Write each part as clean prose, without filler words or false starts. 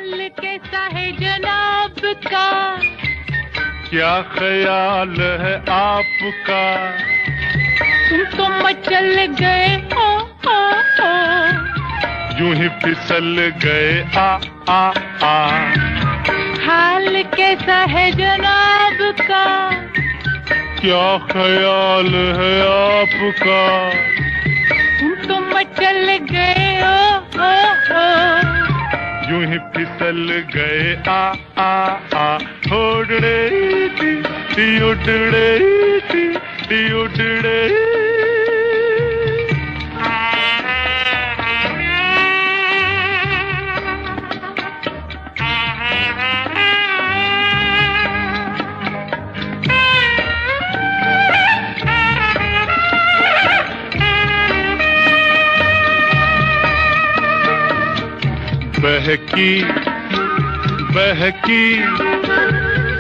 हाल कैसा है जनाब का, क्या ख्याल है आपका, तुम तो मचल गए ओ ओ ओ, यूं ही फिसल गए आ आ आ। हाल कैसा है जनाब का, क्या ख्याल है आपका, तुम तो मचल गए ओ ओ ओ, यूं ही फिसल गए आ आ आ। उड़ड़े टी उड़ड़े टी उड़ड़े। बहकी बहकी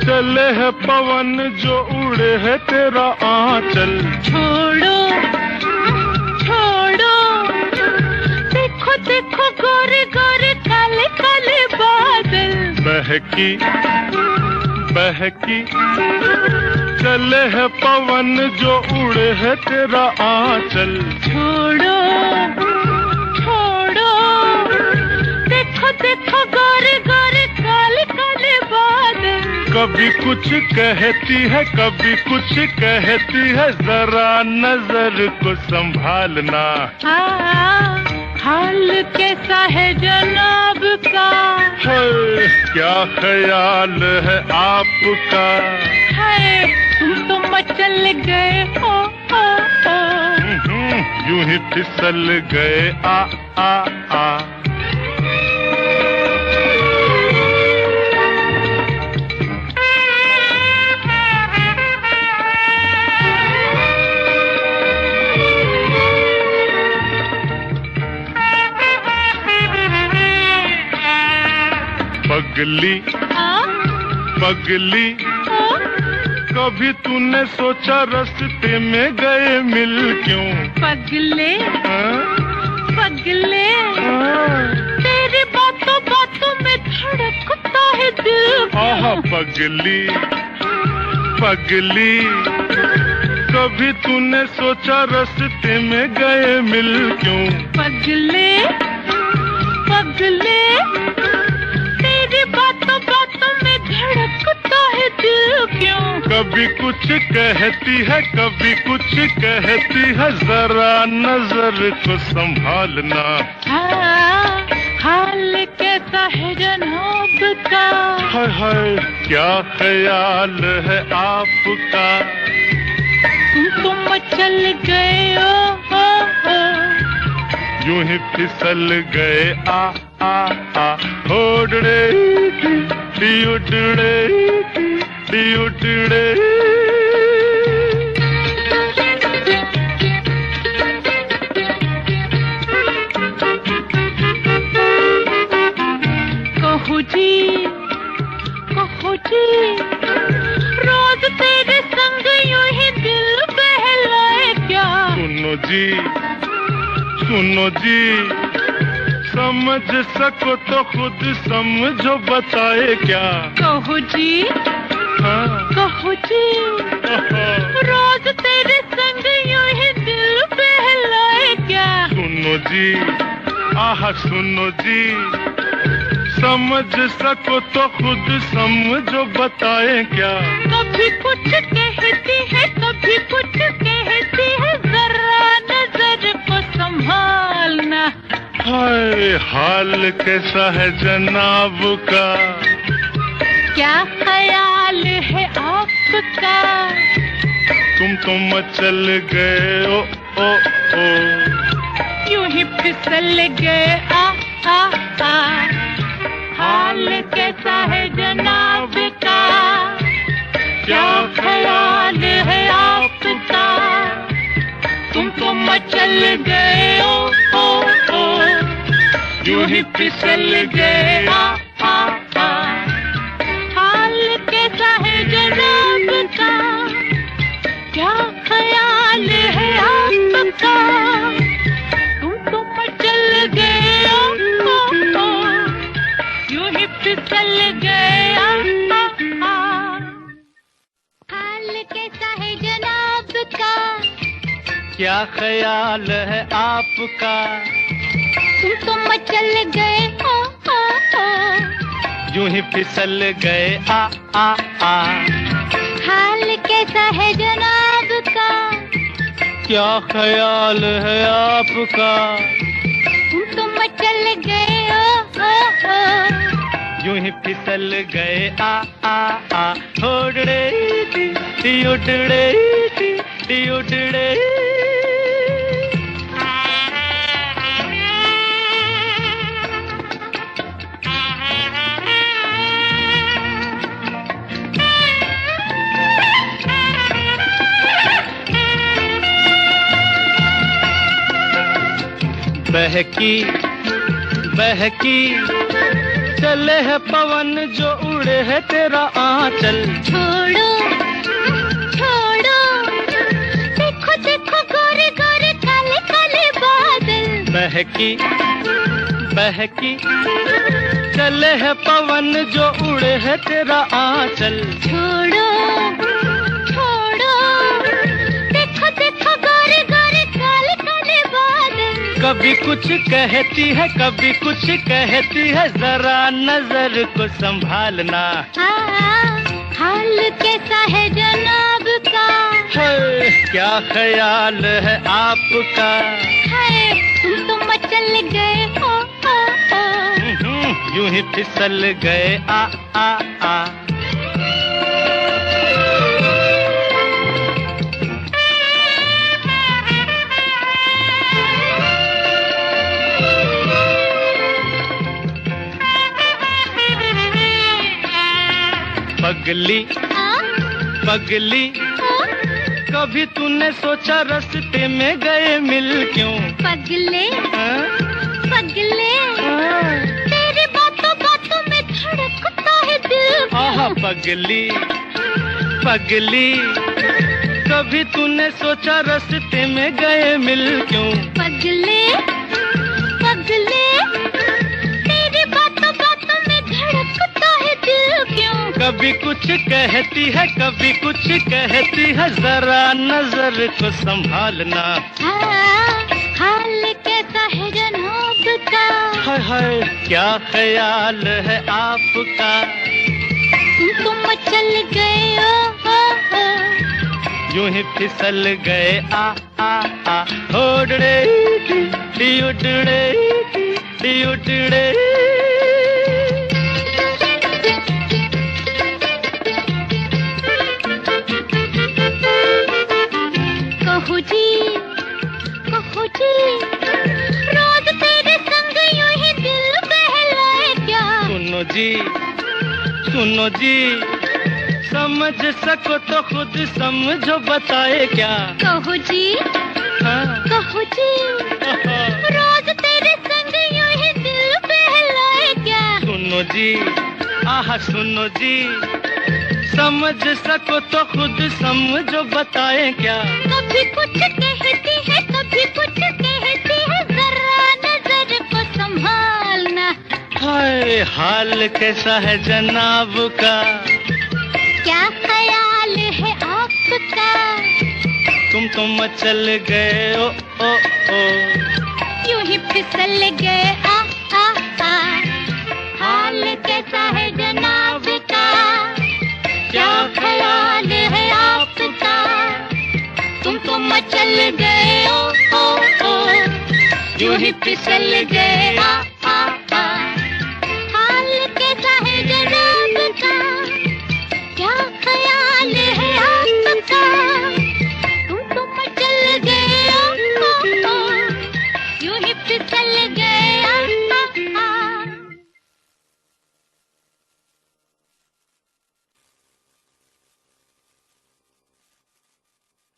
चले है पवन जो उड़े है तेरा आंचल। छोड़ो छोड़ो, देखो देखो गोरे गोरे काले काले बादल। बहकी बहकी चले है पवन जो उड़े है तेरा आंचल। छोड़ो छोड़ो, देखो देखो गोरे गोरे काले काले बादल। कभी कुछ कहती है कभी कुछ कहती है, जरा नजर को संभालना। हाल कैसा है जनाब का, क्या ख्याल है आपका, है तुम तो मचल गए ओ ओ ओ, यूं ही फिसल गए आ आ आ। पगली पगली, कभी तूने सोचा रास्ते में गए मिल क्यों। पगले पगले, तेरी बातों बातों में धड़कता है दिल। आहा पगली पगली, कभी तूने सोचा रास्ते में गए मिल क्यों। पगले पगले, तेरी बातों बातों में धड़कता है दिल क्यों। कभी कुछ कहती है कभी कुछ कहती है, जरा नजर को संभालना। हाल कैसा है जनाब का, हाय हाय क्या ख्याल है आपका, तुम तो मचल गए ओ ओ, यूं ही फिसल गए आ आ आ। उड़ड़े टी उड़ड़े टी उड़ड़े। कहो जी रोज तेरे संग यूं ही दिल बहलाए क्या। सुनो जी समझ सको तो खुद समझो बताए क्या। कहो जी कहो जी, रोज तेरे संग यूं ही दिल बहलाए क्या। सुनो जी आह सुनो जी, समझ सको तो खुद समझो बताए क्या। कभी कुछ कहती है कभी कुछ कहती है, जरा नजर को संभालना। हाय हाल कैसा है जनाब का, क्या ख्याल है आपका, तुम तो मचल गए ओ ओ ओ, यूं ही फिसल गए आ आ आ। हाल कैसा है जनाब का, क्या ख्याल है आपका, तुम तो मचल गए ओ ओ ओ, यूं ही फिसल गए आ आ आ। हाल कैसा है जनाब का, क्या ख्याल है आपका, तुम तो मचल गए ओ ओ ओ, यूं ही गए हाल कैसा है जनाब का, क्या ख्याल है आपका, तुम तो मचल गए यूं ही फिसल गए आ हाल कैसा है जनाब का, क्या ख्याल है आपका, तुम तो मचल गए यूं ही फिसल गए आ उड़ड़े टी उड़ड़े टी उड़ड़े। बहकी बहकी चले है पवन जो उड़े है तेरा आंचल। छोड़ो छोड़ो देखो देखो गोरे गोरे काले काले बादल। बहकी बहकी चले है पवन जो उड़े है तेरा आंचल। छोड़ो छोड़ो देखो देखो गोरे गोरे काले काले बादल। कभी कुछ कहती है कभी कुछ कहती है, जरा नजर को संभालना। हाल कैसा है जनाब का, है क्या ख्याल है आपका, है तुम तो मचल गए यूं ही फिसल गए आ पगली पगली कभी तूने सोचा रास्ते में गए मिल क्यों। पगले पगले तेरी बातों बातों में धड़कता है दिल। आहा पगली पगली कभी तूने सोचा रास्ते में गए मिल क्यों। पगले पगले तेरी बातों बातों में धड़कता है दिल क्यों। कभी कुछ कहती है कभी कुछ कहती है, जरा नजर को संभालना। हाल कैसा है जनाब का, हाय हाय क्या ख्याल है आपका, तुम तो मचल गए यूं ही फिसल गए आ उड़ड़े टी उड़ड़े टी उड़ड़े। कहो जी रोज तेरे संग यूं ही दिल बहलाए क्या। सुनो जी समझ सको तो खुद समझो बताए क्या। कहो जी कहो जी रोज तेरे संग यूं ही दिल बहलाए क्या। सुनो जी आहा सुनो जी समझ सको तो खुद समझो बताए क्या। कभी कुछ कहती है कभी कुछ कहती है, जरा नजर को संभालना। हाय हाल कैसा है जनाब का, क्या ख्याल है आपका, तुम तो मचल गए ओ यूं ही फिसल गए आ हाल कैसा है जनाब का, क्या ख्याल है आपका, तुम तो मचल गए यूं ही फिसल गए आ